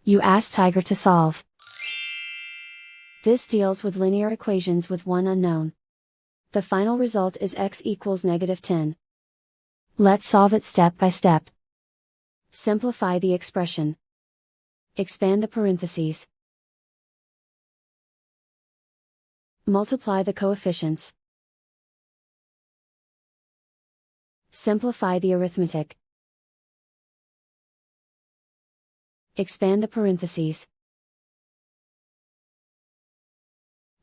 You ask Tiger to solve. This deals with linear equations with one unknown. The final result is x equals -10. Let's solve it step by step. Simplify the expression. Expand the parentheses. Multiply the coefficients. Simplify the arithmetic. Expand the parentheses.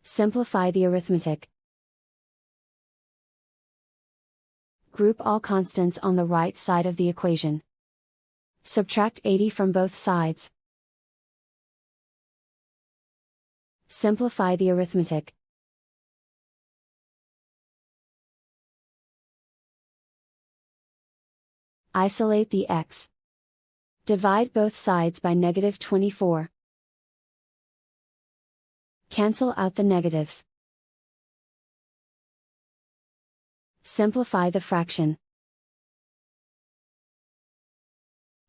Simplify the arithmetic. Group all constants on the right side of the equation. Subtract 80 from both sides. Simplify the arithmetic. Isolate the x. Divide both sides by -24. Cancel out the negatives. Simplify the fraction.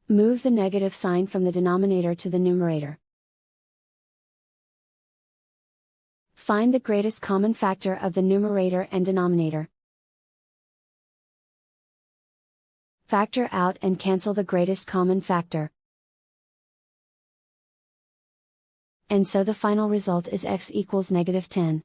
Move the negative sign from the denominator to the numerator. Find the greatest common factor of the numerator and denominator. Factor out and cancel the greatest common factor. And so the final result is x equals -10.